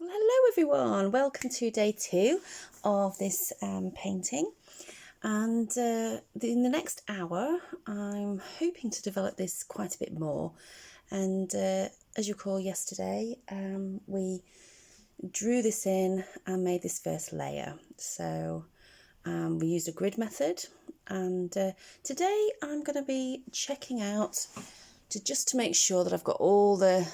Well, hello everyone, welcome to day 2 of this painting, and in the next hour I'm hoping to develop this quite a bit more. And as you recall, yesterday we drew this in and made this first layer. So we used a grid method, and today I'm going to be checking out just to make sure that I've got all the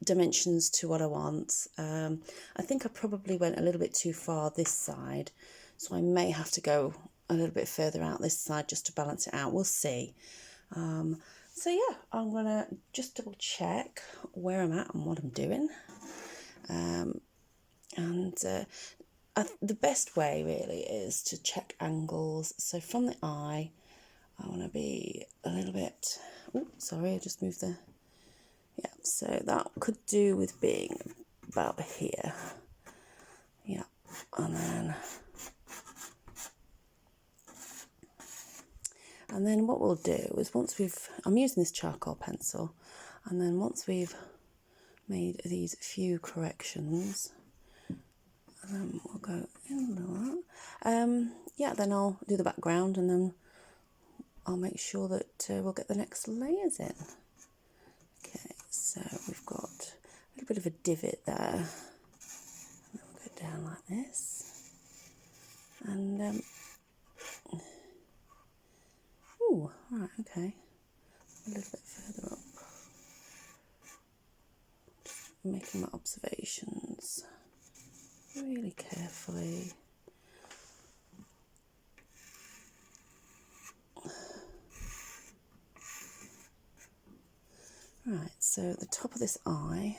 dimensions to what I want. I think I probably went a little bit too far this side, so I may have to go a little bit further out this side just to balance it out. We'll see. So yeah, I'm gonna just double check where I'm at and what I'm doing. The best way really is to check angles. So from the eye, I want to be a little bit, oh sorry, I just moved the, yeah, so that could do with being about here. Yeah, and then what we'll do is I'm using this charcoal pencil, and then once we've made these few corrections, then we'll go in like that. Yeah, then I'll do the background, and then I'll make sure that we'll get the next layers in. Okay, so we've got a little bit of a divot there, and then we'll go down like this, and oh, right, okay, a little bit further up, just making my observations really carefully. Right, so at the top of this eye,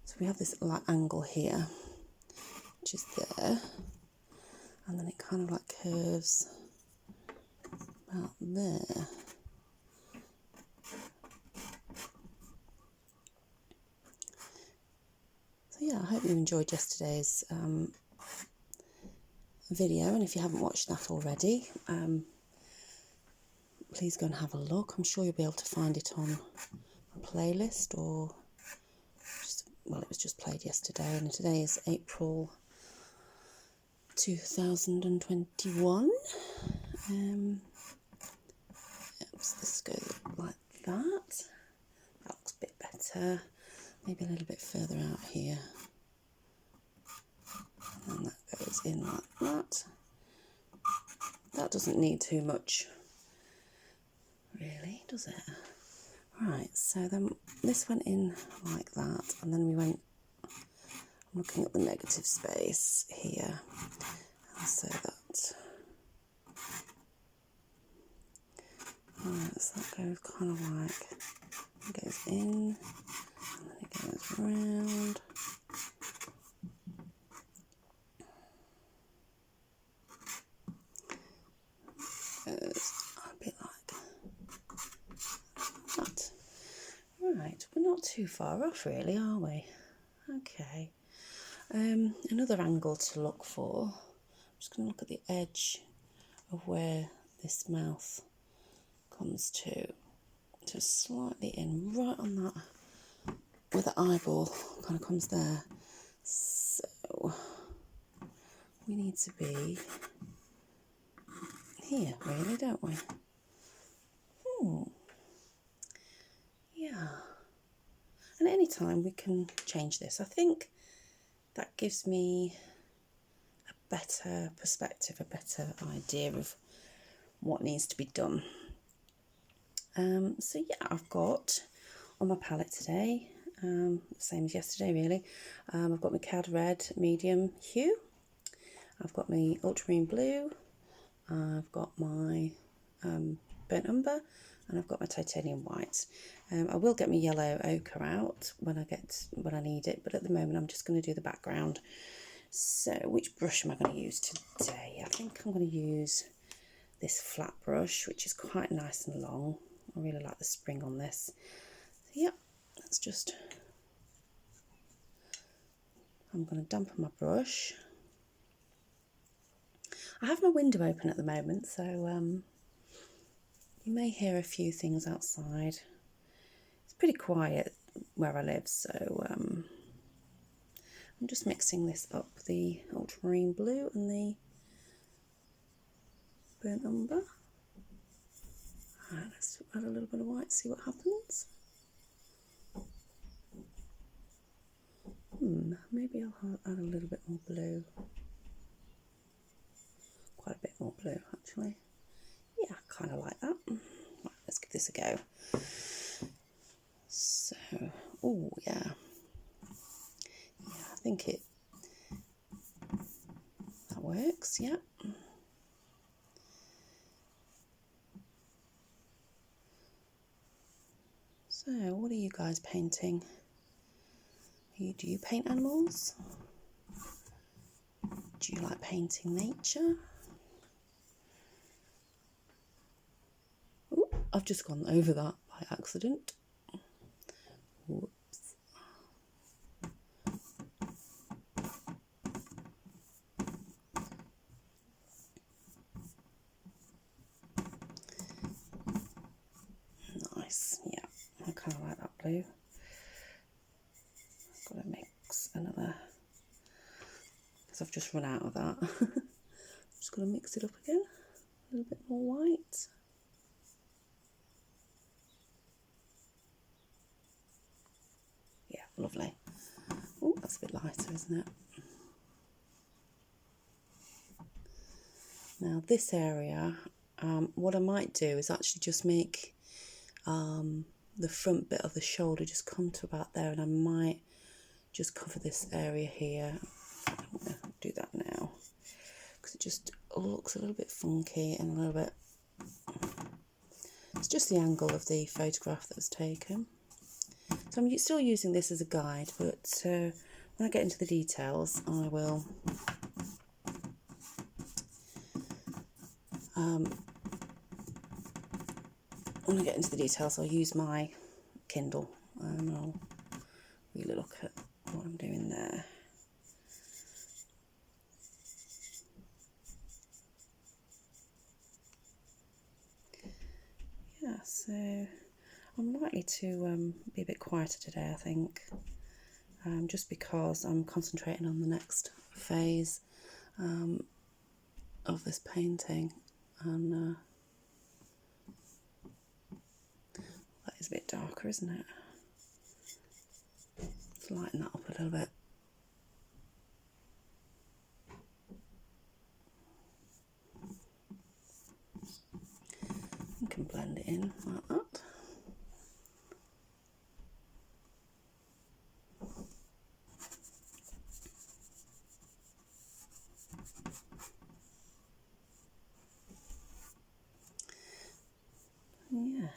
so we have this like angle here, which is there, and then it kind of like curves about there. So yeah, I hope you enjoyed yesterday's video, and if you haven't watched that already, please go and have a look. I'm sure you'll be able to find it on a playlist, or just, well, it was just played yesterday, and today is April 2021. So this goes like that. That looks a bit better. Maybe a little bit further out here. And that goes in like that. That doesn't need too much, really, does it? Right, so then this went in like that, and then we went, I'm looking at the negative space here, and so that, right, so that goes kind of like, it goes in, and then it goes round. Goes a bit like that. Right, we're not too far off really, are we? Okay. Another angle to look for. I'm just going to look at the edge of where this mouth comes to. Just slightly in, right on that, where the eyeball kind of comes there. So we need to be here, really, don't we? Yeah. And at any time we can change this. I think that gives me a better perspective, a better idea of what needs to be done. So yeah, I've got on my palette today, same as yesterday really, I've got my cad red medium hue, I've got my ultramarine blue, I've got my burnt umber, and I've got my titanium white. I will get my yellow ochre out when I need it, but at the moment I'm just going to do the background. So which brush am I going to use today? I think I'm going to use this flat brush, which is quite nice and long. I really like the spring on this. So yeah, that's just, I'm going to dampen my brush. I have my window open at the moment, so you may hear a few things outside. It's pretty quiet where I live, so I'm just mixing this up, the ultramarine blue and the burnt umber. Right, let's add a little bit of white, see what happens. Maybe I'll add a little bit more blue. Quite a bit more blue, actually. Yeah, I kind of like that. Right, let's give this a go. So, oh yeah. Yeah, I think that works, yeah. So, what are you guys painting? Do you paint animals? Do you like painting nature? Ooh, I've just gone over that by accident. Whoops. Nice, yeah, I kind of like that blue. I've got to mix another, because I've just run out of that. Just got to mix it up again, a little bit more white. Yeah, lovely. Oh, that's a bit lighter, isn't it? Now this area, what I might do is actually just make the front bit of the shoulder just come to about there, and I might just cover this area here. I'm going to do that now because it just looks a little bit funky and a little bit, it's just the angle of the photograph that was taken. So I'm still using this as a guide, but when I get into the details I will when I get into the details I'll use my Kindle and I'll really look at what I'm doing there. Yeah, so I'm likely to be a bit quieter today, I think, just because I'm concentrating on the next phase of this painting, and that is a bit darker, isn't it? Let's lighten that up a little bit. You can blend it in like that. Yeah.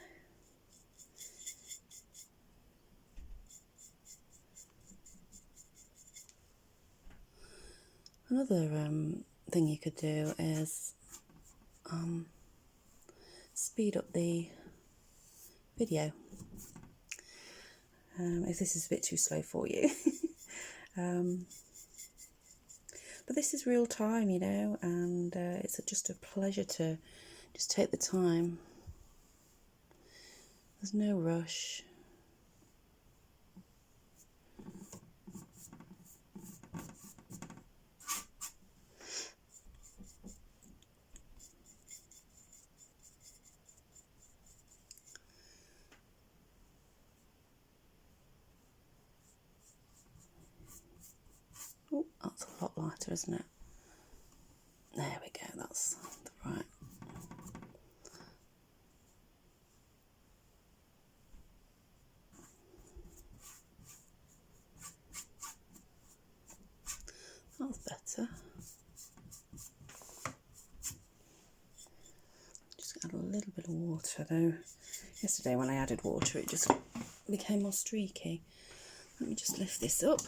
Another thing you could do is speed up the video. If this is a bit too slow for you. But this is real time, you know, and it's just a pleasure to just take the time. There's no rush. Oh, that's a lot lighter, isn't it? There we go, that's the right. That's better. Just add a little bit of water though. Yesterday when I added water it just became more streaky. Let me just lift this up.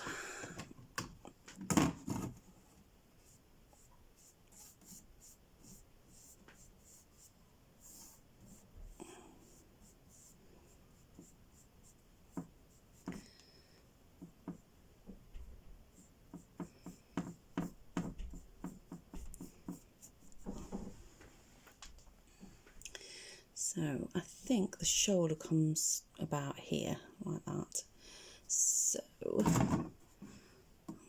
So I think the shoulder comes about here, like that. So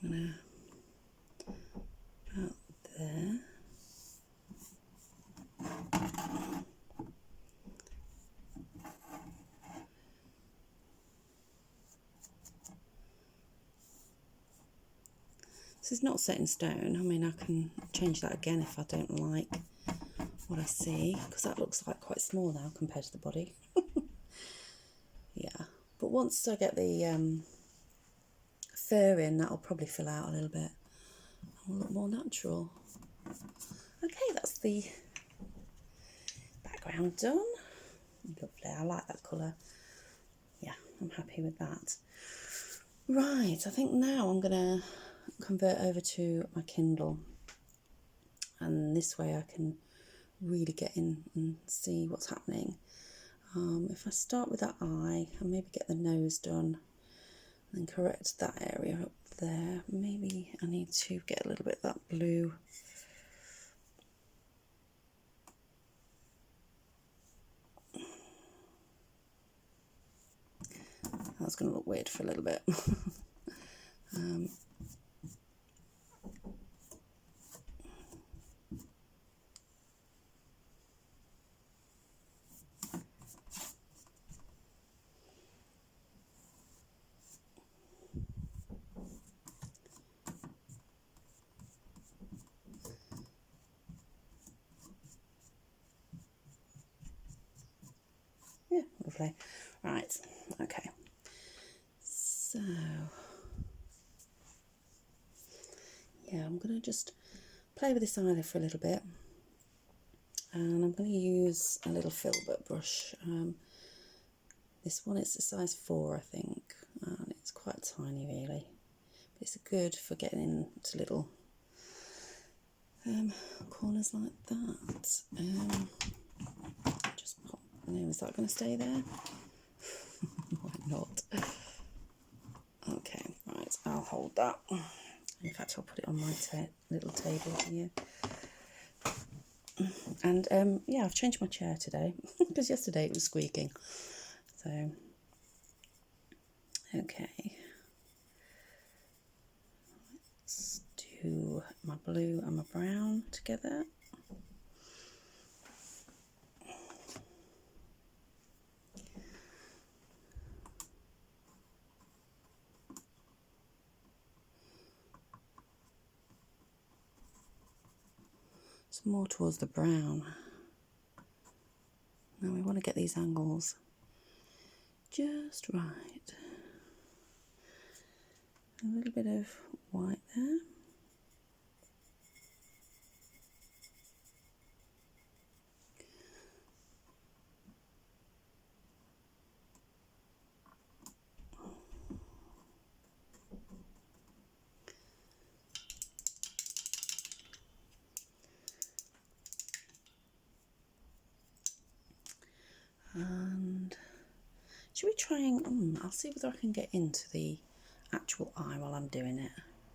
I'm gonna about there. This is not set in stone. I mean, I can change that again if I don't like what I see, because that looks like quite small now compared to the body. Yeah, but once I get the fur in, that'll probably fill out a little bit and will look more natural. Okay, that's the background done. Lovely, I like that colour. Yeah, I'm happy with that. Right, I think now I'm going to convert over to my Kindle, and this way I can really get in and see what's happening. If I start with that eye and maybe get the nose done and correct that area up there, maybe I need to get a little bit of that blue. That's going to look weird for a little bit. Yeah, lovely. Right, okay. So, yeah, I'm going to just play with this eyelid for a little bit. And I'm going to use a little filbert brush. This one is a size 4, I think, and it's quite tiny really. But it's good for getting into little corners like that. Just pop. Is that going to stay there? Why not? Okay, right, I'll hold that. In fact, I'll put it on my little table here. And yeah, I've changed my chair today because yesterday it was squeaking. So, okay. Let's do my blue and my brown together. It's more towards the brown. Now we want to get these angles just right. A little bit of white there. And should we try and, I'll see whether I can get into the actual eye while I'm doing it.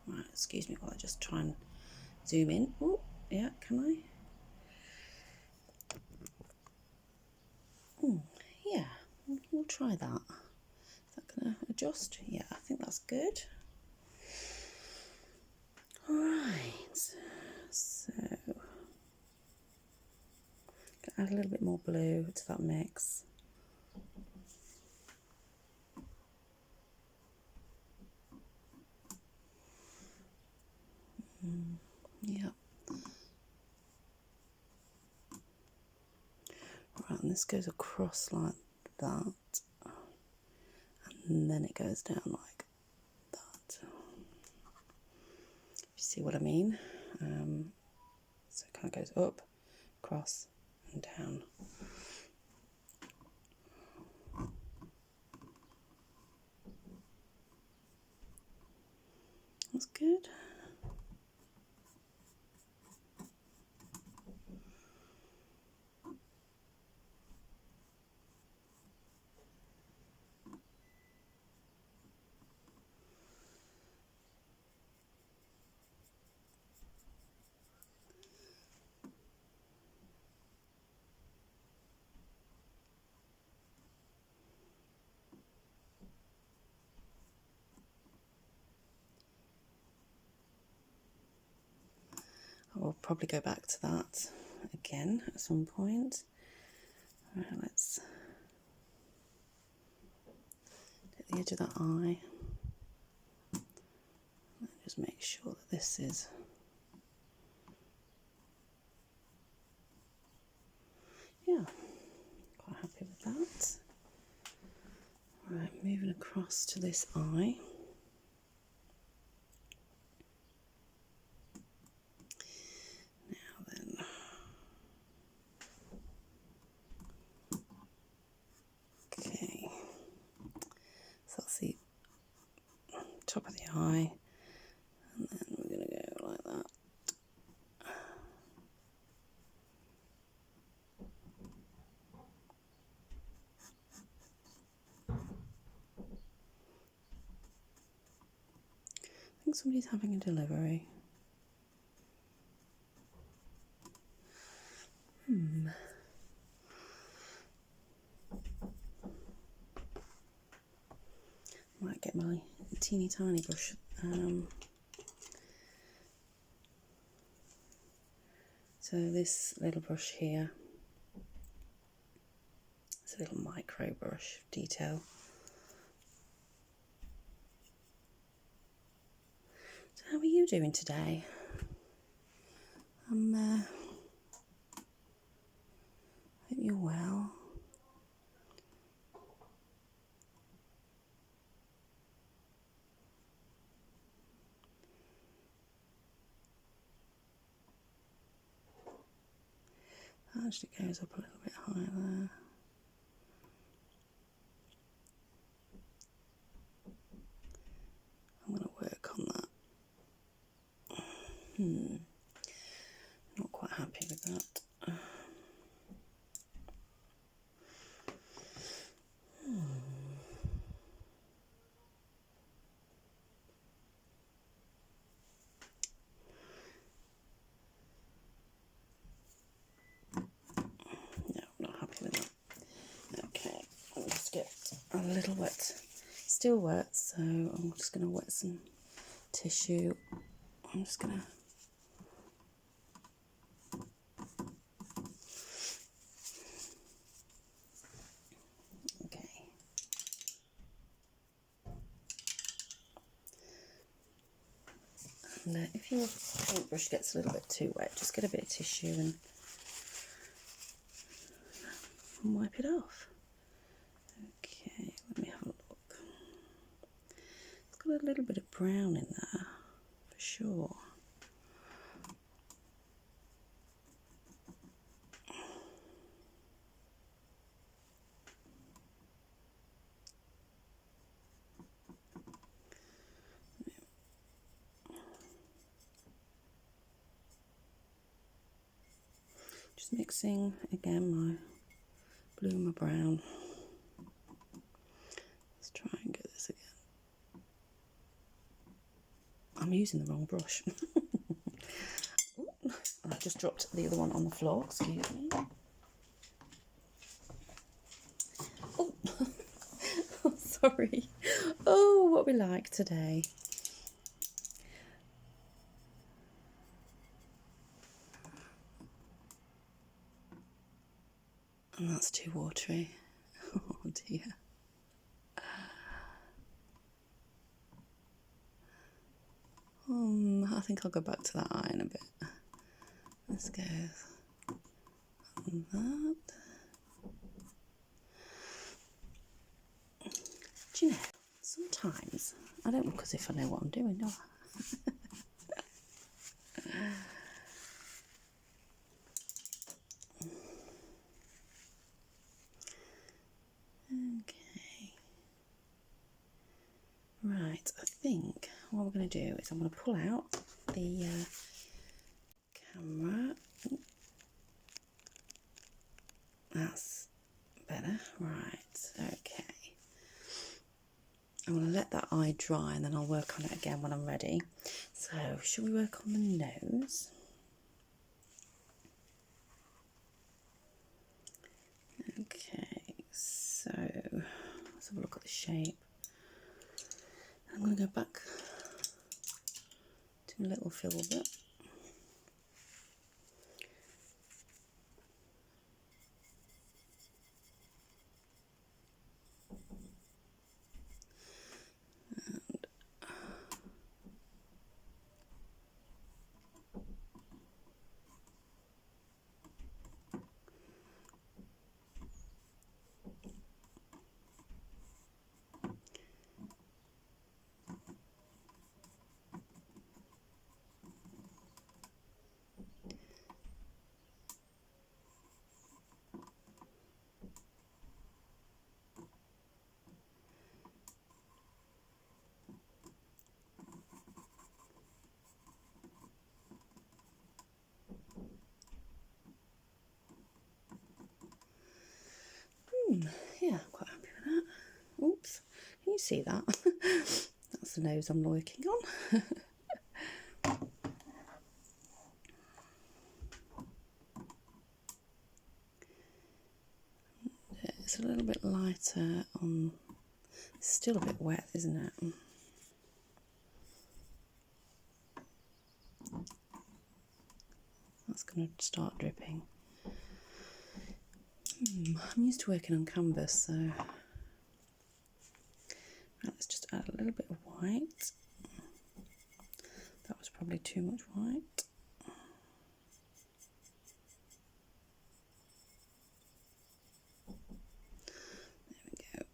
Right, excuse me while I just try and zoom in. Oh, yeah, can I? Oh, yeah, we'll try that. Is that going to adjust? Yeah, I think that's good. Right, so add a little bit more blue to that mix. Yeah. Right, and this goes across like that, and then it goes down like that. You see what I mean? So it kind of goes up, across, and down. That's good. we'll probably go back to that again at some point. Right, let's take the edge of that eye. Just make sure that this is quite happy with that. Right, moving across to this eye. Now then, okay, so that's the top of the eye, and then we're going to go like that. I think somebody's having a delivery. Might get my teeny tiny brush. So this little brush here, it's a little micro brush detail. So how are you doing today? Hope you're well. That actually goes up a little bit higher there. I'm going to work on that. Not quite happy with that. No, not happy with that. Okay, I'll just get a little wet. Still wet, so I'm just going to wet some tissue. I'm just going to and if your paintbrush gets a little bit too wet, just get a bit of tissue and wipe it off. Okay, let me have a look. It's got a little bit of brown in there, for sure. Just mixing again my blue and my brown. Let's try and get this again. I'm using the wrong brush. Ooh, I just dropped the other one on the floor, excuse me. Oh, oh sorry. Oh, what we like today. And that's too watery. Oh dear. I think I'll go back to that eye in a bit. Let's go on that. Do you know, sometimes I don't look as if I know what I'm doing, do I? Okay. Right, I think what we're going to do is I'm going to pull out the camera. That's better. Right, okay. I'm going to let that eye dry and then I'll work on it again when I'm ready. So, shall we work on the nose? Okay, so let's have a look at the shape. I'm going to go back to a little filbert. Yeah, I'm quite happy with that. Oops, can you see that? That's the nose I'm working on. It's a little bit lighter on, it's still a bit wet, isn't it? That's going to start dripping. I'm used to working on canvas, so right, let's just add a little bit of white. That was probably too much white. There we go.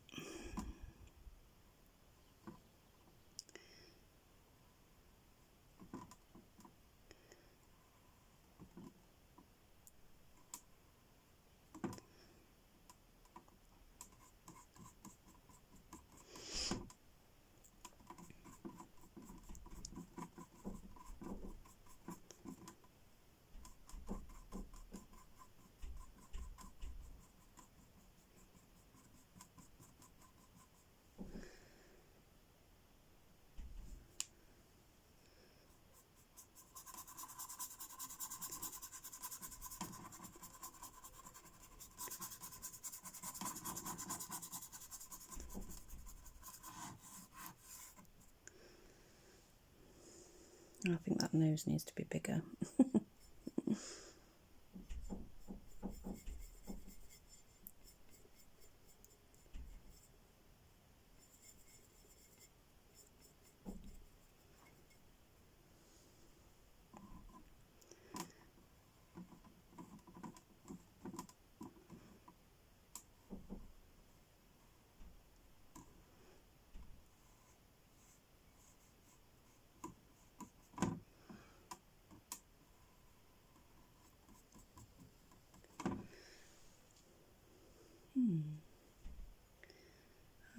I think that nose needs to be bigger.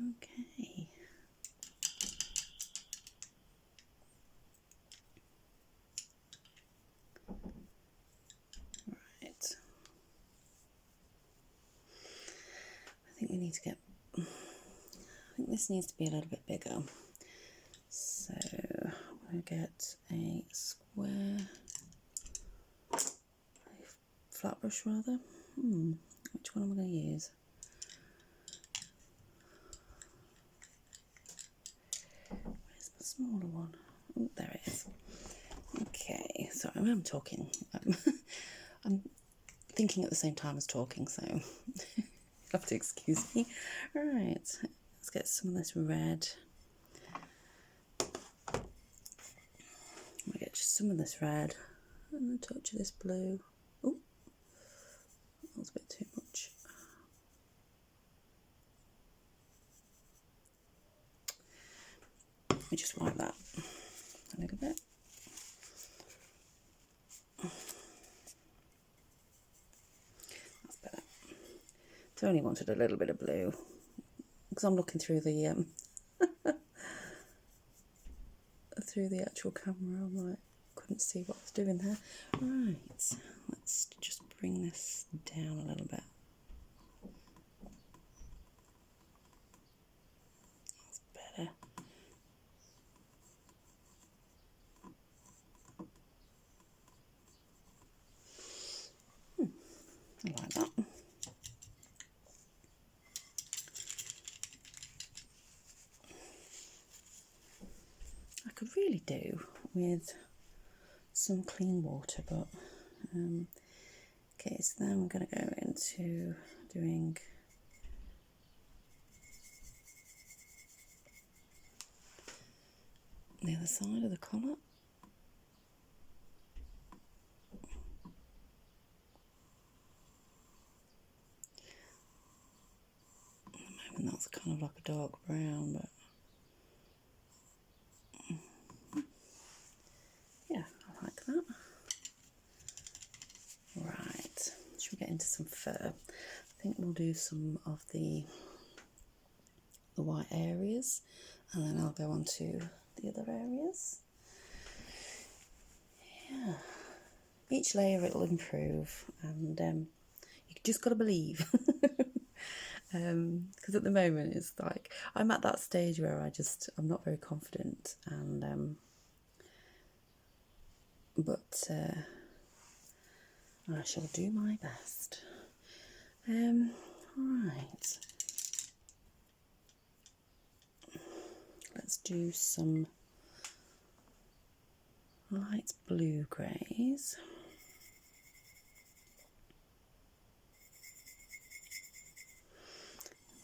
Okay. Right. I think we need to get, I think this needs to be a little bit bigger. So I'm going to get a square, a flat brush rather. Which one am I going to use? Where's the smaller one? Oh, there it is. Okay, sorry, I'm talking. I'm thinking at the same time as talking, so you'll have to excuse me. Right, let's get some of this red. I'm going to get just some of this red and a touch of this blue. Oh, that was a bit too much. Let me just wipe that a little bit. That's better. I only wanted a little bit of blue because I'm looking through the through the actual camera. I'm like, couldn't see what I was doing there. Right, let's just bring this down a little bit. That's better. I like that. I could really do with some clean water, but okay, so then we're going to go into doing the other side of the collar. At the moment that's kind of like a dark brown, but yeah, I like that. Right, should we get into some fur? I think we'll do some of the white areas, and then I'll go on to the other areas. Yeah, each layer it'll improve, and you just got to believe. Because at the moment it's like I'm at that stage where I'm not very confident, and but I shall do my best. Right, let's do some light blue greys.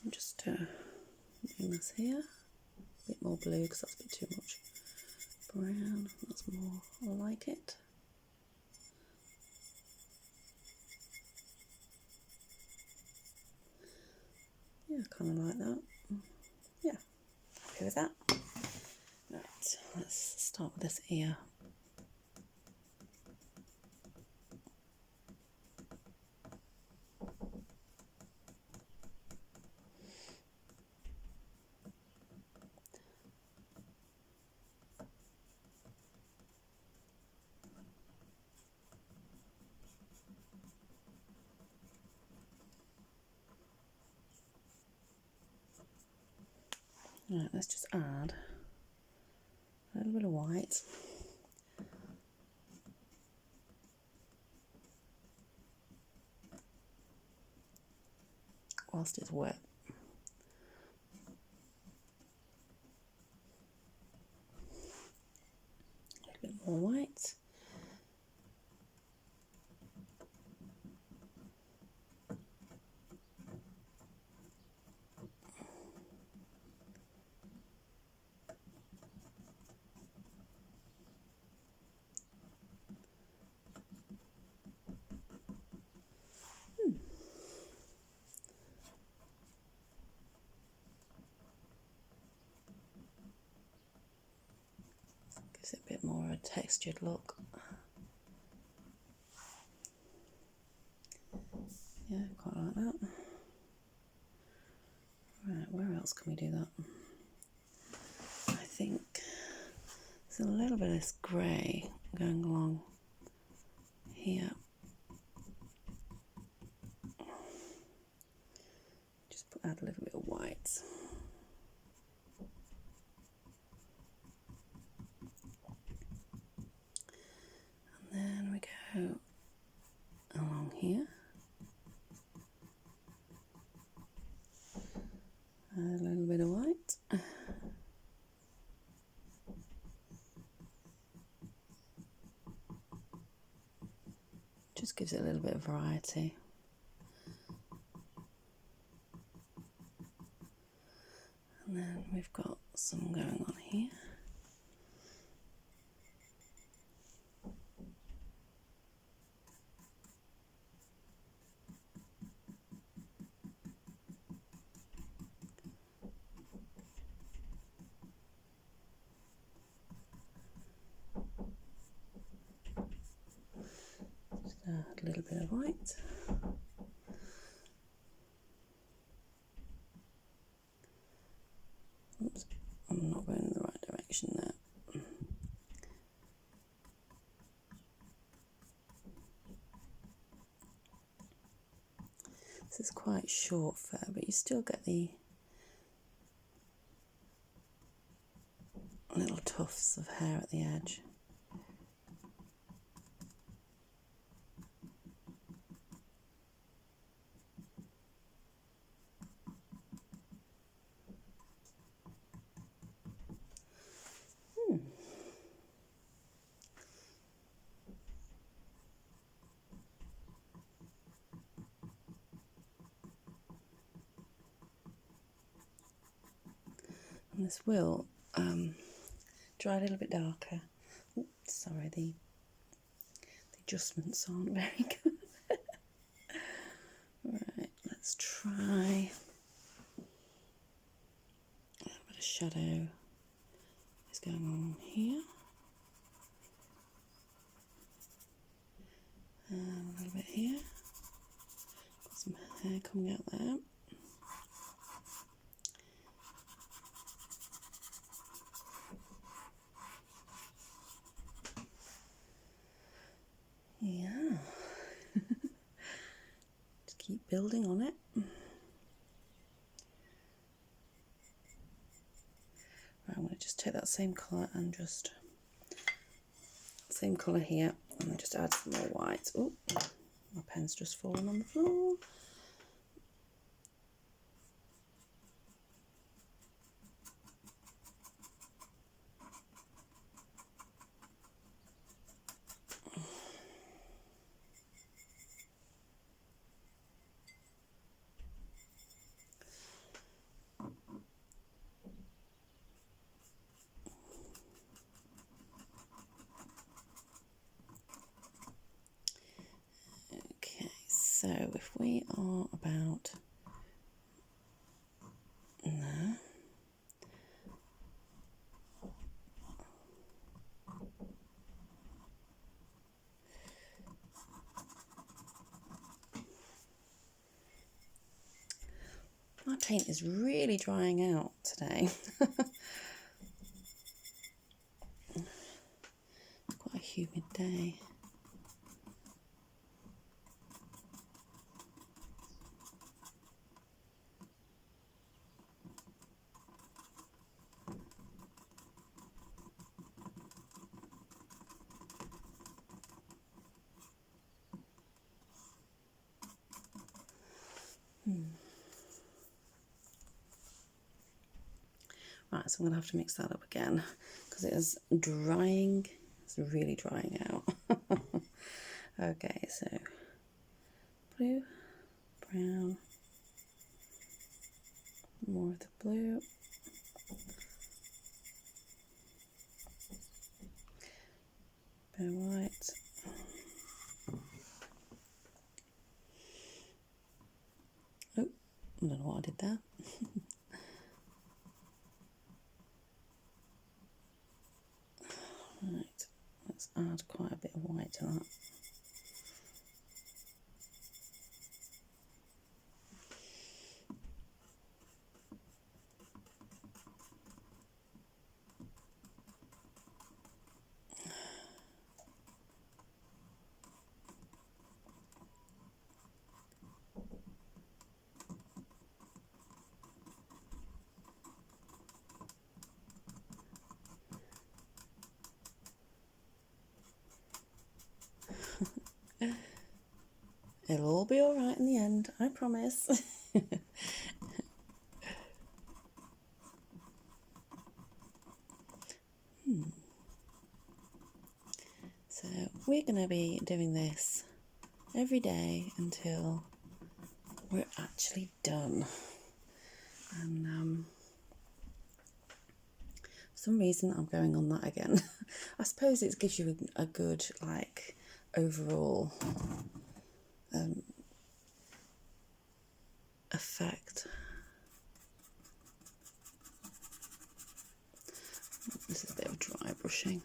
I'm just doing this here, a bit more blue because that's a bit too much brown. That's more, I like it. Yeah, kind of like that. Yeah, happy with that. Right, let's start with this ear. Right, let's just add a little bit of white. Whilst it's wet. A little bit more white. Gives it a bit more of a textured look. Yeah, quite like that. Right, where else can we do that? I think there's a little bit of this grey going along here. Just add a little bit of white. And then we go along here. Add a little bit of white. Just gives it a little bit of variety. And then we've got some going on here. Just add a little bit of white. Oops, I'm not going in the right direction there. This is quite short fur, but you still get the little tufts of hair at the edge. And this will dry a little bit darker. Oops, sorry, the adjustments aren't very good. Right, let's try a little bit of shadow is going on here. A little bit here. Got some hair coming out there. Yeah. Just keep building on it. I'm going to just take that same colour and just, same colour here, and just add some more white. Oh, my pen's just fallen on the floor. Okay, so if we are about there, my paint is really drying out today. Quite a humid day. Right, so I'm going to have to mix that up again because it is drying. It's really drying out. Okay, so blue, brown, more of the blue, bit of white, oh, I don't know what I did there. Right, let's add quite a bit of white to that. It'll all be all right in the end, I promise. So we're going to be doing this every day until we're actually done. And for some reason I'm going on that again. I suppose it gives you a good, like, overall effect. This is a bit of dry brushing.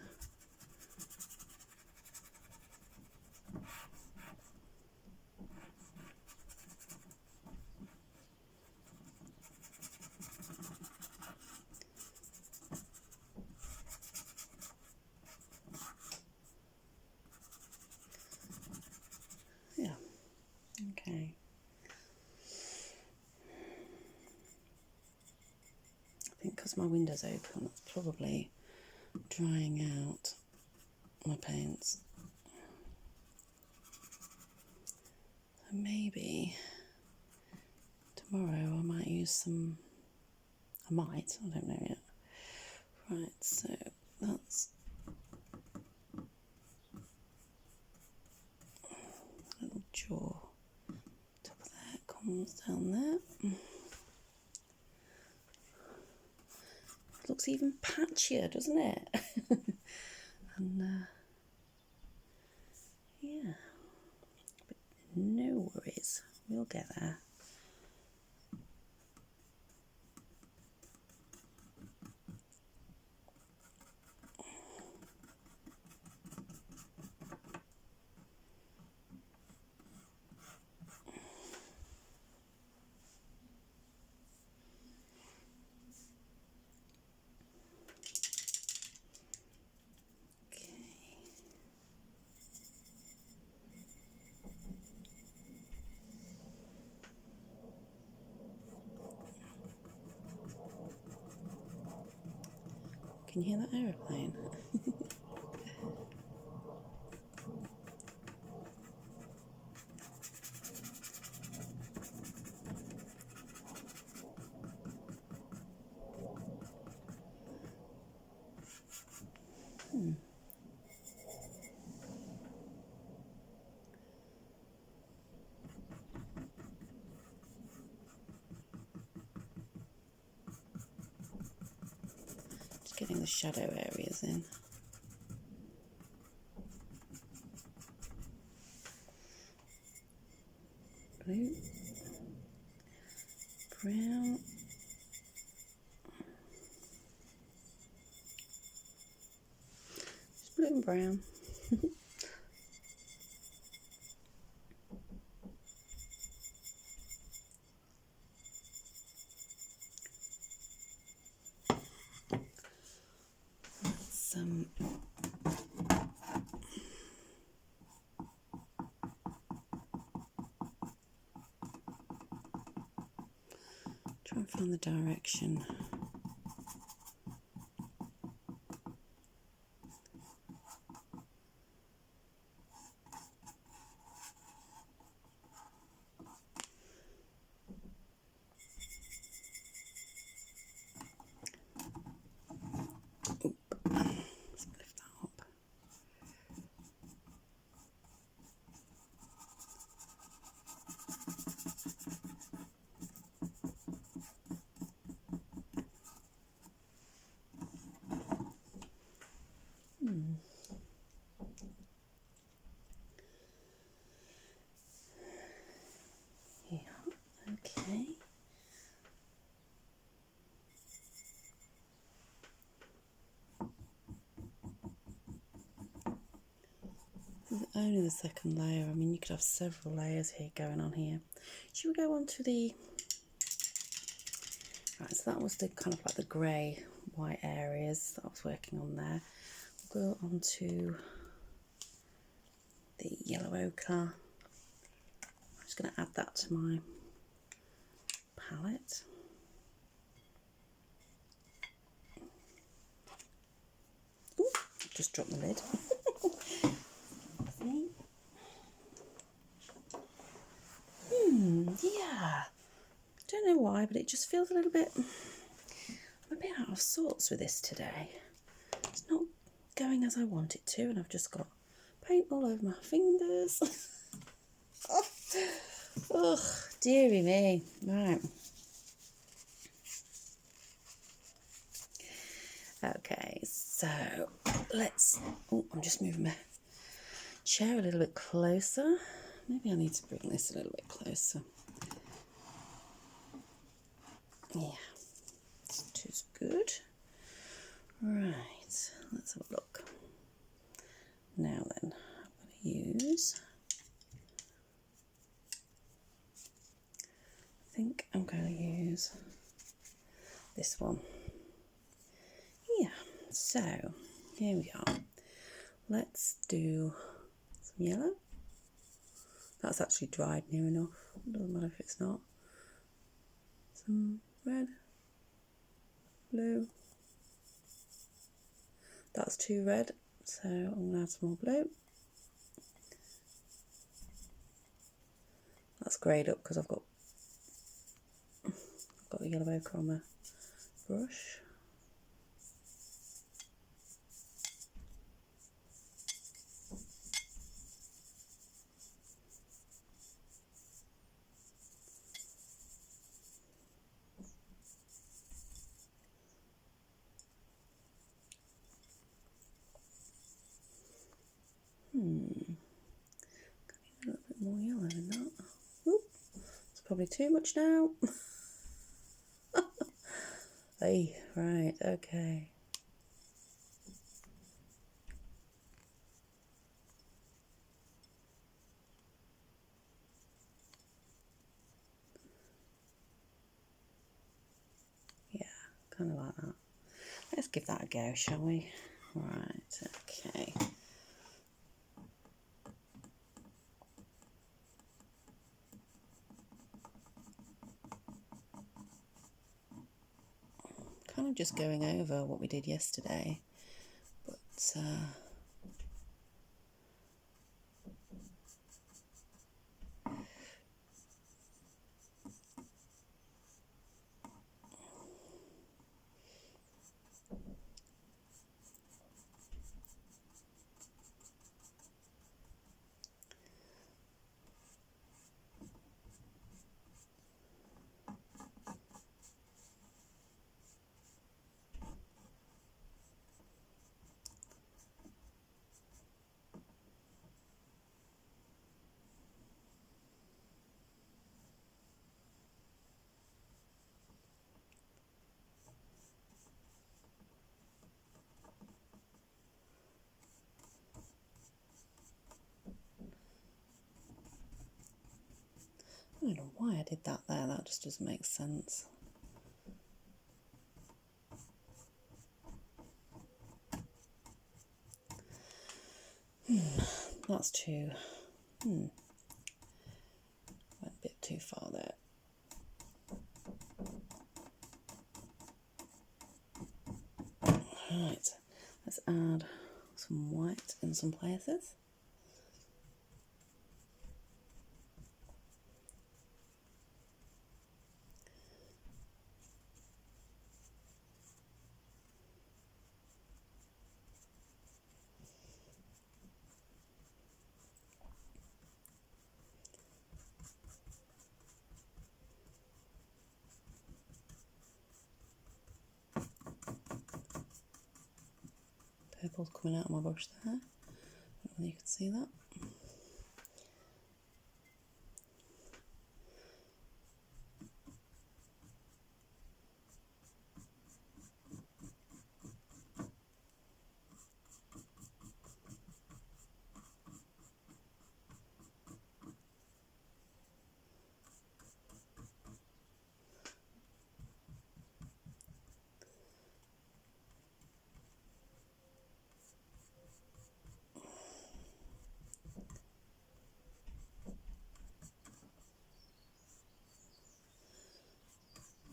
Yeah, okay. I think because my window's open, it's probably drying out my paints. So maybe tomorrow I might use some, I don't know yet. Right, so that's a little jaw. Top of that comes down there. It looks even patchier, doesn't it? And yeah, but no worries, we'll get there. Can you hear that aeroplane? Just getting the shadow areas in. Blue, brown, just blue and brown. Some try and find the direction. Let's lift that up. Yeah, okay. This is only the second layer. I mean, you could have several layers here going on here. Should we go on to the... Right, so that was the kind of like the grey, white areas that I was working on there. We'll go on to the yellow ochre. I'm just going to add that to my palette. Ooh, just dropped the lid. Yeah. Don't know why, but it just feels a little bit... I'm a bit out of sorts with this today. It's not going as I want it to, and I've just got paint all over my fingers. Ugh, dearie me. Right. Okay, so let's... Oh, I'm just moving my chair a little bit closer. Maybe I need to bring this a little bit closer. Yeah, that is good. Right, let's have a look. Now then, I'm going to use... I think I'm going to use this one. Yeah, so here we are. Let's do some yellow. That's actually dried near enough. Doesn't matter if it's not. Some red, blue. That's too red, so I'm going to add some more blue. That's greyed up because I've got the yellow ochre on my brush. A little bit more yellow than that. Oop, it's probably too much now. Hey, right, okay. Yeah, kind of like that. Let's give that a go, shall we? Right, okay. Kind kind of just going over what we did yesterday, but I don't know why I did that there, that just doesn't make sense. That's too, went a bit too far there. Right, let's add some white in some places. Purple's coming out of my brush there. I don't know whether you can see that.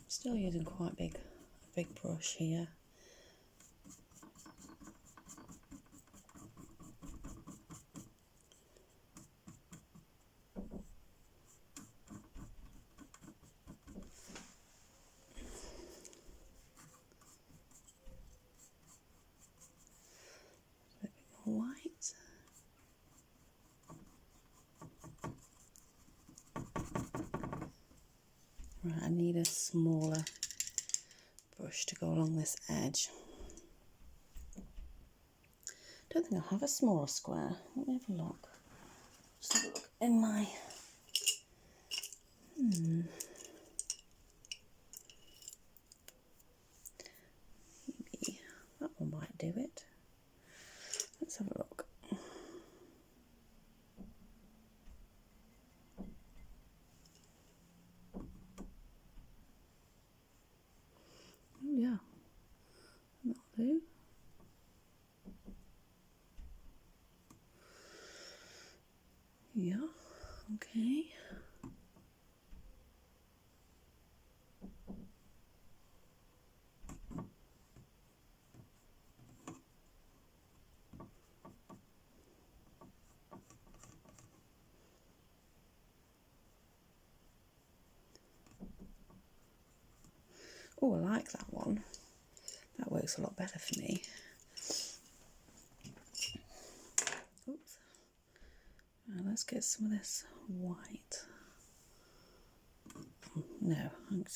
Still using quite a big brush here. A bit more white. Right, I need a smaller brush to go along this edge. Don't think I have a smaller square. Let me have a look. Just have a look in my... Maybe that one might do it. Let's have a look. Oh yeah, that'll do. Yeah, okay. Oh, I like that one. That works a lot better for me. Oops. Right, let's get some of this white. No,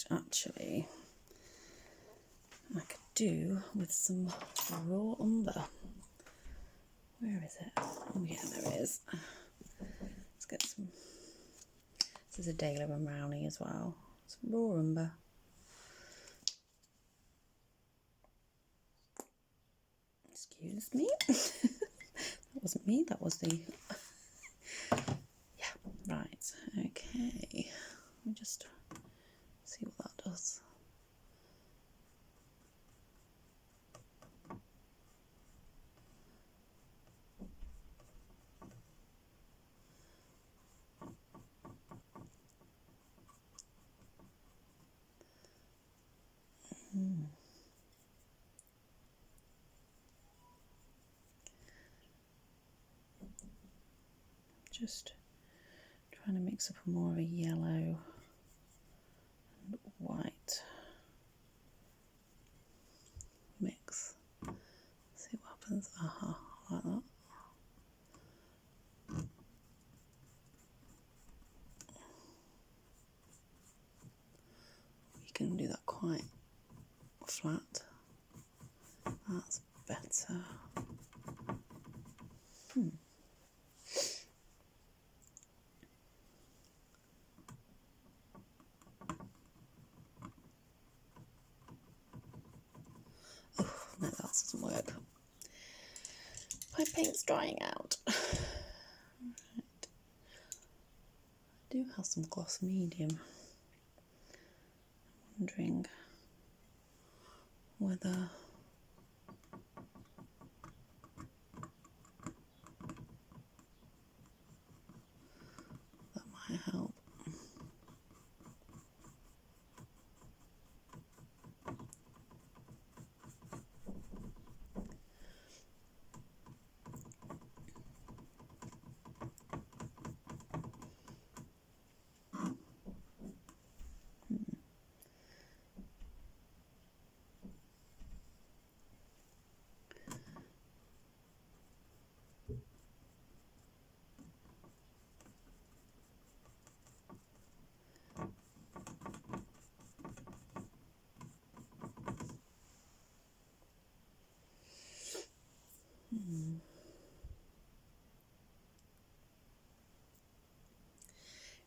actually, I could do with some raw umber. Where is it? Oh yeah, there it is. Let's get some. This is a Daler and Rowney as well. Some raw umber. Excuse me. That wasn't me, that was the... Yeah, right, okay. Let me just see what that does. just trying to mix up more of a yellow and white mix. See what happens. Aha, like that. You can do that quite flat. That's better. Oh, no, that doesn't work. My paint's drying out. Right. I do have some gloss medium. I'm wondering whether that might help.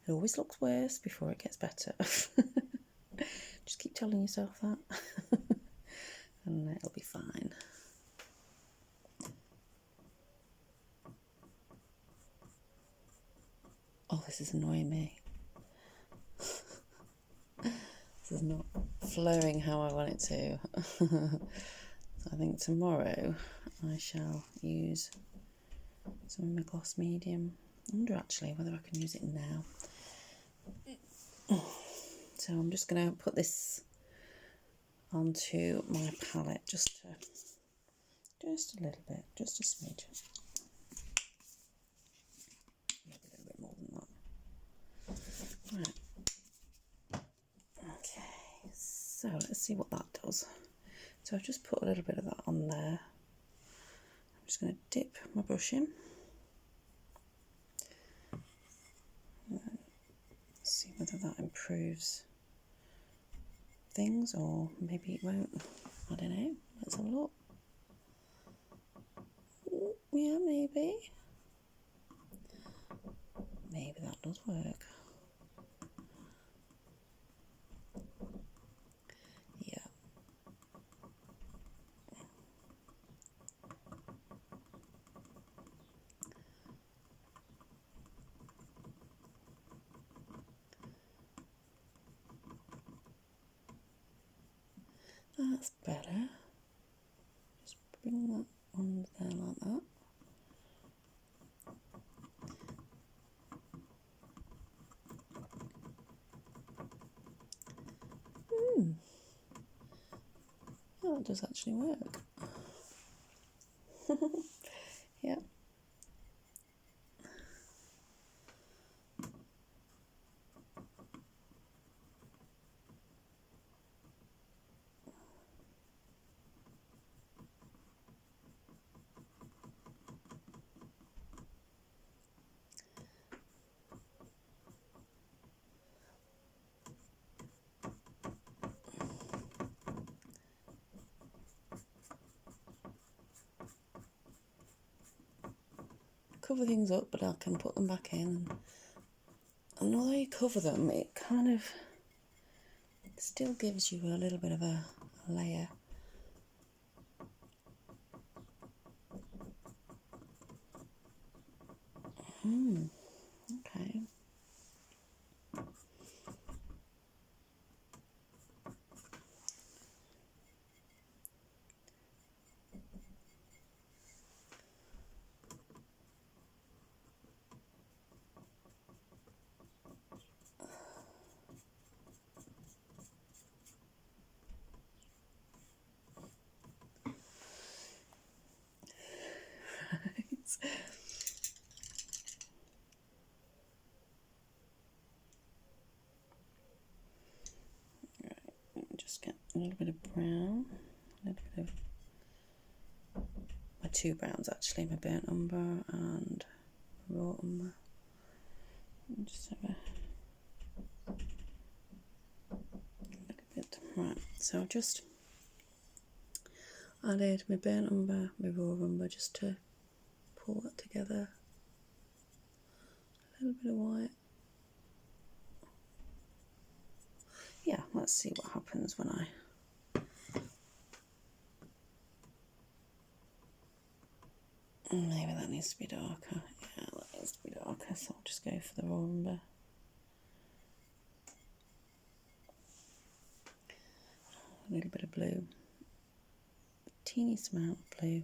It always looks worse before it gets better. Just keep telling yourself that and it'll be fine. Oh, this is annoying me. This is not flowing how I want it to. So I think tomorrow I shall use some of my gloss medium. I wonder actually whether I can use it now. So I'm just going to put this onto my palette just a little bit, just a smidge. Maybe a little bit more than that. Right. Okay, so let's see what that does. So I've just put a little bit of that on there. I'm just going to dip my brush in. See whether that improves things or maybe it won't. I don't know. Let's have a look. Yeah, maybe. Maybe that does work. Yeah. That's better. Just bring that under there like that. Oh, that does actually work. Yeah. Cover things up, but I can put them back in. And although you cover them, it kind of still gives you a little bit of a layer. Okay. a little bit of brown, a little bit of my two browns actually, my burnt umber and raw umber. And just have a little bit. Right, so I've just added my burnt umber, my raw umber, just to pull that together. A little bit of white. Yeah, let's see what happens when I maybe that needs to be darker. Yeah, that needs to be darker, so I'll just go for the raw umber. A little bit of blue. Teeniest amount of blue.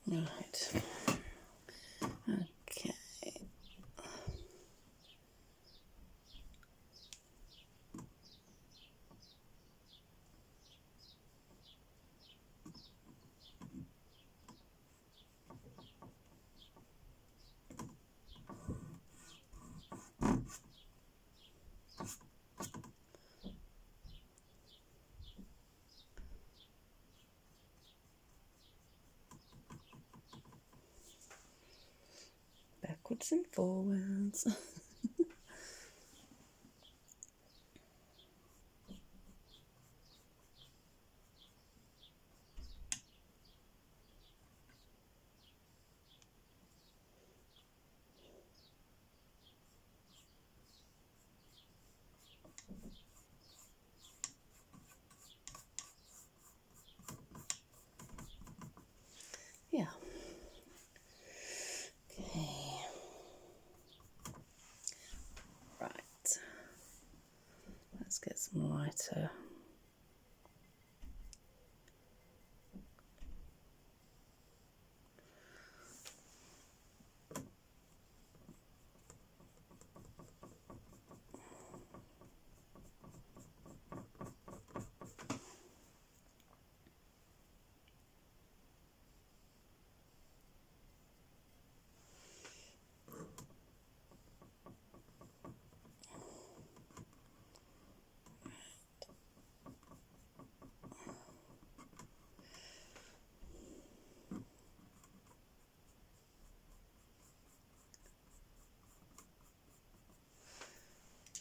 Right. Okay. Backwards and forwards. Yeah. Okay. Right. Let's get some lighter.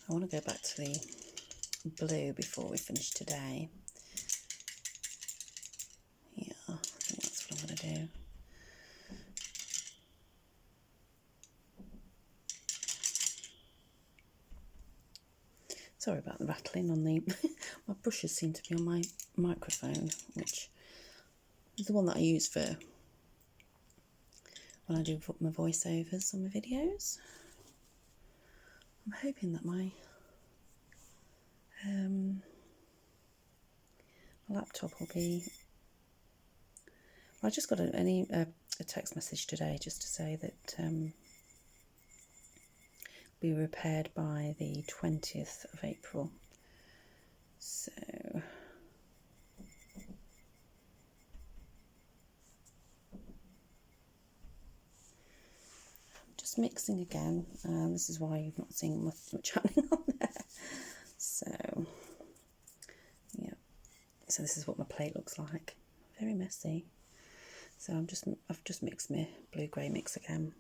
I want to go back to the blue before we finish today. Yeah, I think that's what I'm going to do. Sorry about the rattling on the... my brushes seem to be on my microphone, which is the one that I use for when I do my voiceovers on my videos. I'm hoping that my laptop will be... I just got a text message today just to say that be repaired by the 20th of April. So just mixing again. This is why you've not seen much happening on there. So yeah, so this is what my plate looks like. Very messy. So I've just mixed my blue grey mix again.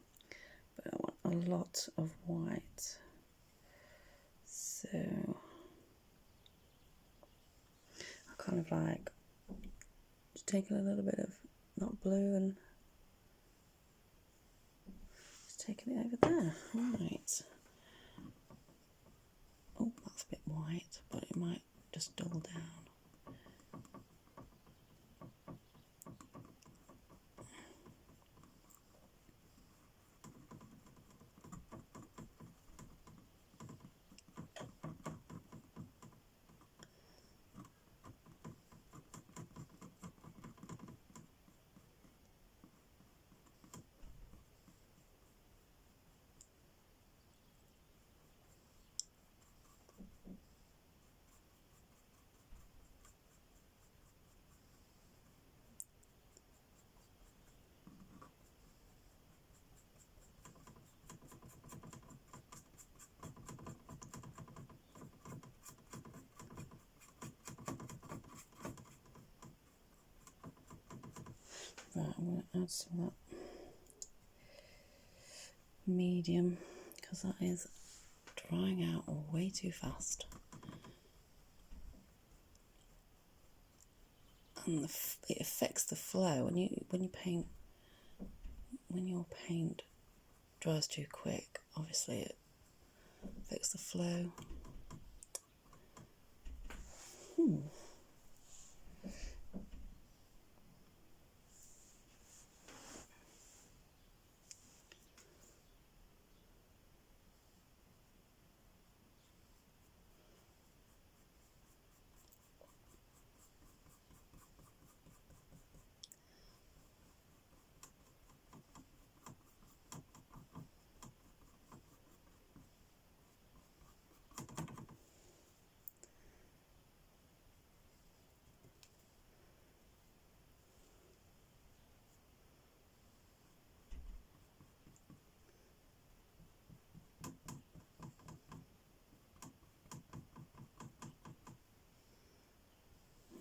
but I want a lot of white. So I kind of like just taking a little bit of that blue and just taking it over there. Right. Oh, that's a bit white, but it might just dull down. Right, I'm going to add some of that medium because that is drying out way too fast. And it affects the flow when you paint. When your paint dries too quick, obviously it affects the flow.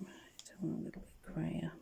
Right, I want a little bit grayer.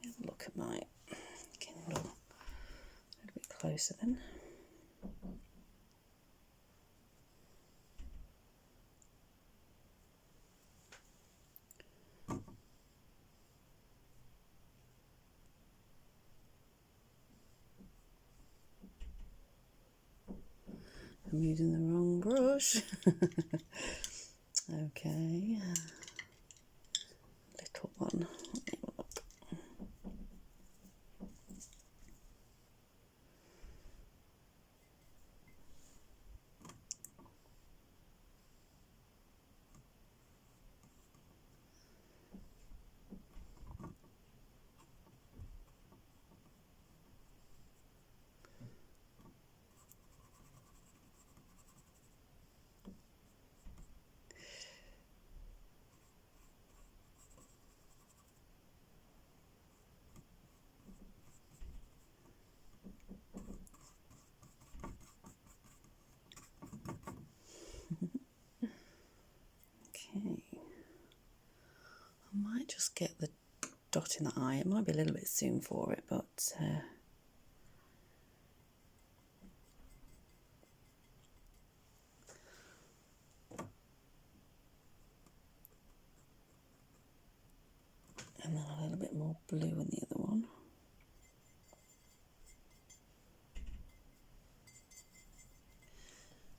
Have a look at my Kindle a little bit closer then. I'm using the wrong brush. Okay, little one. Let me have a look. Okay, I might just get the dot in the eye. It might be a little bit soon for it, but and then a little bit more blue in the other one.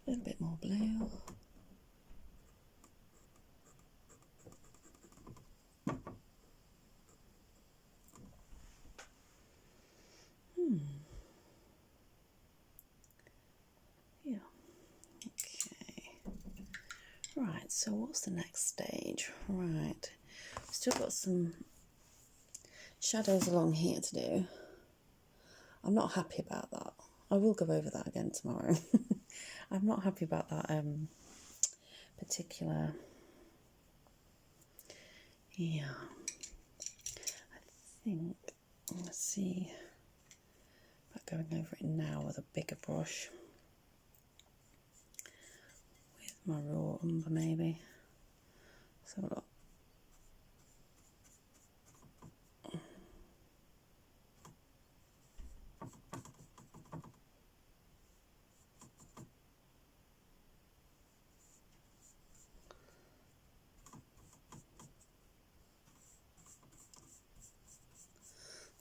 A little bit more blue. Yeah. Okay. Right, so what's the next stage? Right. Still got some shadows along here to do. I'm not happy about that. I will go over that again tomorrow. I'm not happy about that particular. Yeah. I think, let's see about going over it now with a bigger brush. With my raw umber maybe. So look.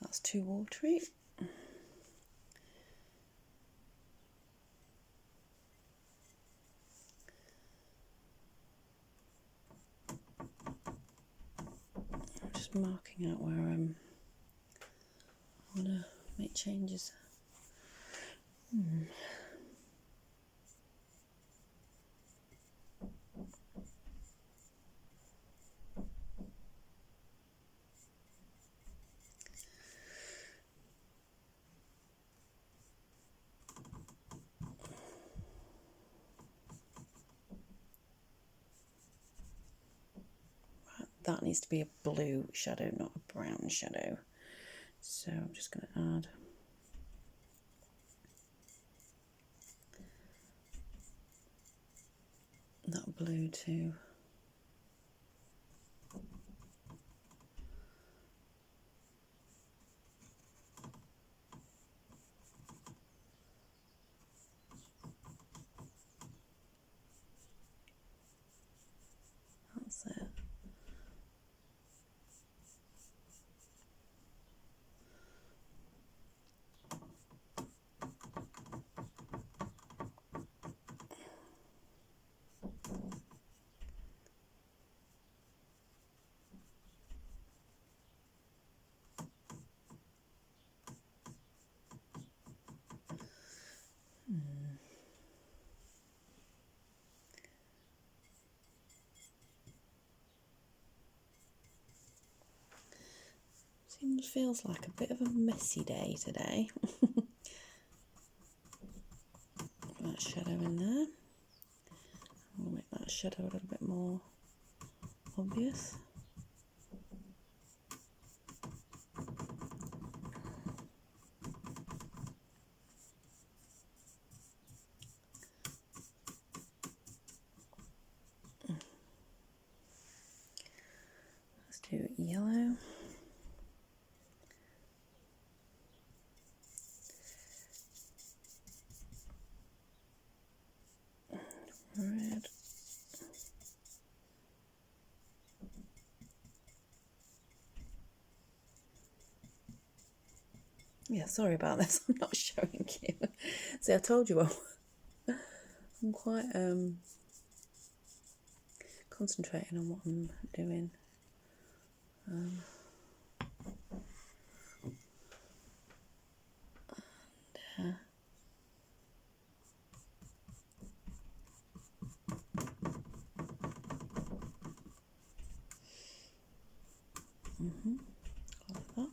That's too watery. I'm just marking out where I want to make changes. That needs to be a blue shadow, not a brown shadow. So I'm just going to add that blue too. That's it. Feels like a bit of a messy day today. That shadow in there. I'll make that shadow a little bit more obvious. Let's do yellow. Red. Yeah, sorry about this. I'm not showing you. See, I told you I'm quite concentrating on what I'm doing. Like that.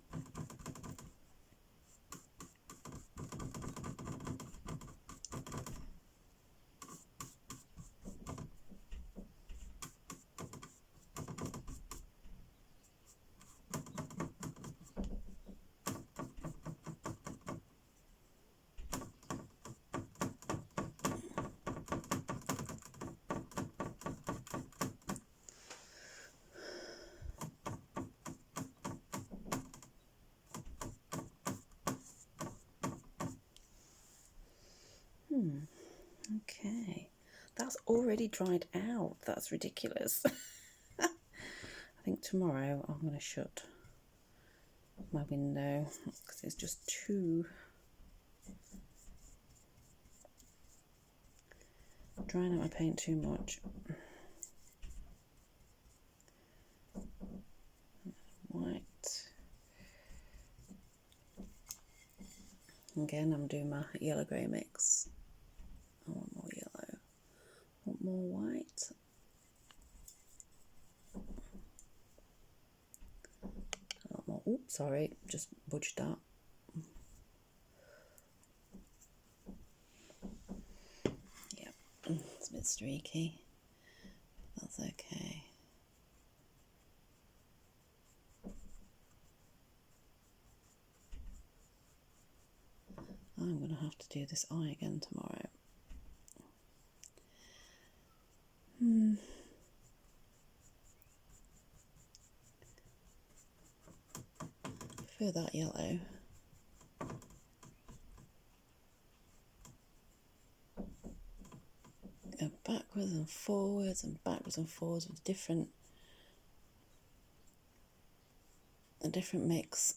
Okay, that's already dried out. That's ridiculous. I think tomorrow I'm going to shut my window because it's just too Drying out my paint too much. White. Again, I'm doing my yellow grey mix. I want more yellow. I want more white. A lot more. Oops, sorry, just budged that. Yep, it's a bit streaky. That's okay. I'm going to have to do this eye again tomorrow. For that yellow. Go backwards and forwards and backwards and forwards with a different mix.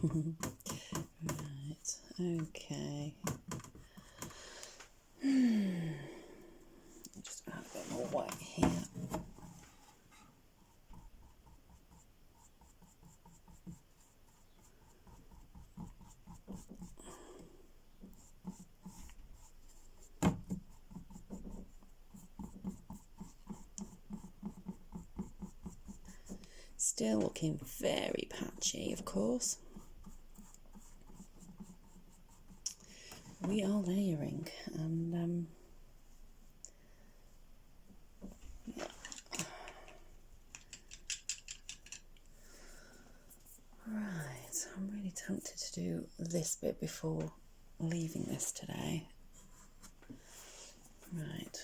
Right, okay. Just add a bit more white here. Still looking very patchy, of course. We are layering, and yeah. Right, I'm really tempted to do this bit before leaving this today. Right,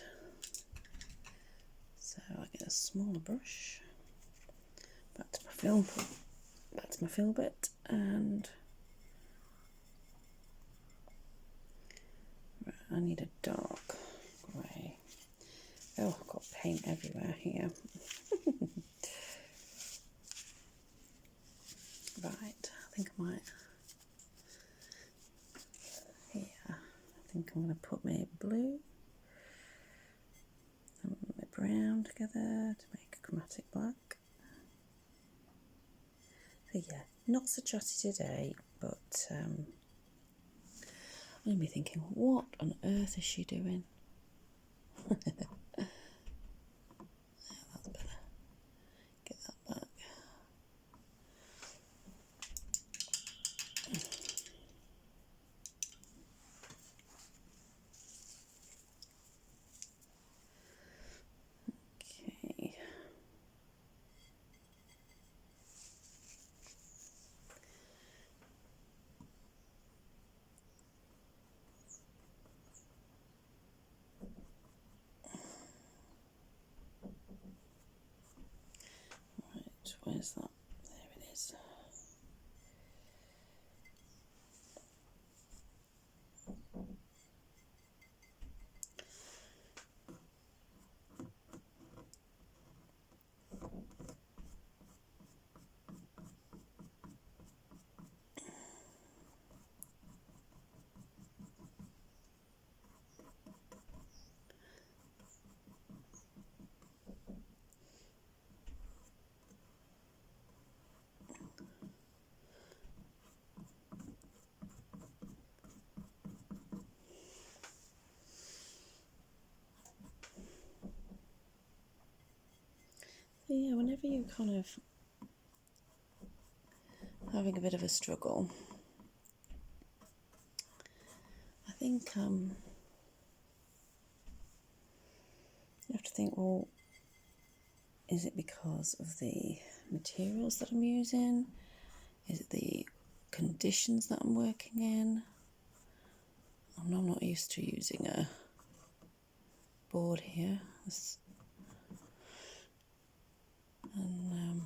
so I get a smaller brush, back to my filbert, and right, I need a dark grey. Oh, I've got paint everywhere here. Right, I think I might, here, I think I'm going to put my blue and my brown together to make a chromatic black. So yeah, not so chatty today, but I'm going to be thinking, what on earth is she doing? Yeah, that's better. Get that back. Okay. Right, where's that? There it is. So yeah, whenever you're kind of having a bit of a struggle, I think you have to think, well, is it because of the materials that I'm using? Is it the conditions that I'm working in? I'm not used to using a board here. And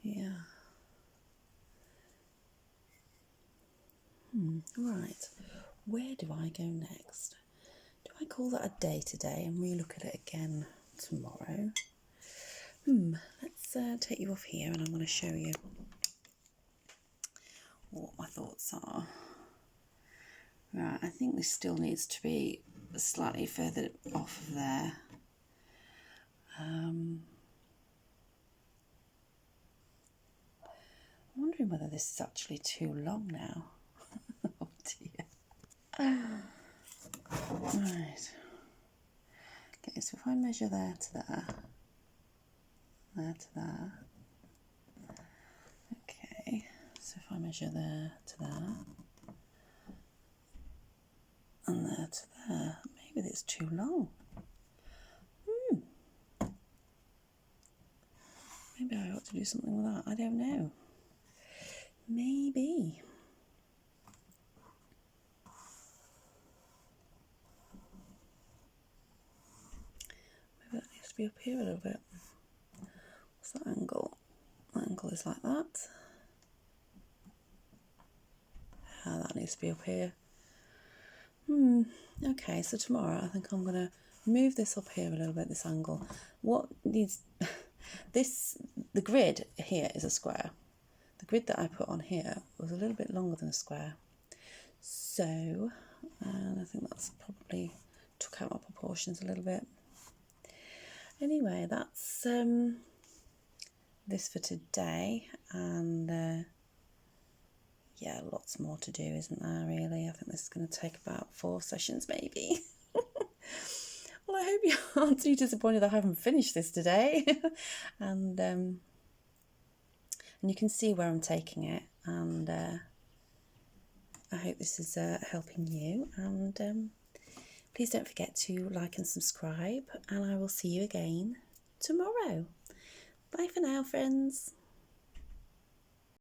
yeah. Right, where do I go next? Do I call that a day today and relook at it again tomorrow? Let's take you off here and I'm going to show you what my thoughts are. Right, I think this still needs to be slightly further off of there. I'm wondering whether this is actually too long now. Oh dear. Right. Okay, so if I measure there to there, there to there. Okay, so if I measure there to there, and there to there, maybe it's too long. Maybe I ought to do something with that. I don't know. Maybe. Maybe that needs to be up here a little bit. What's that angle? That angle is like that. That needs to be up here. Okay, so tomorrow I think I'm going to move this up here a little bit, this angle. What needs... the grid here is a square. The grid that I put on here was a little bit longer than a square. So, and I think that's probably took out my proportions a little bit. Anyway, that's this for today, and yeah, lots more to do, isn't there, really? I think this is going to take about 4 sessions, maybe. Well, I hope you aren't too disappointed that I haven't finished this today. And you can see where I'm taking it, and I hope this is helping you. And please don't forget to like and subscribe, and I will see you again tomorrow. Bye for now, friends.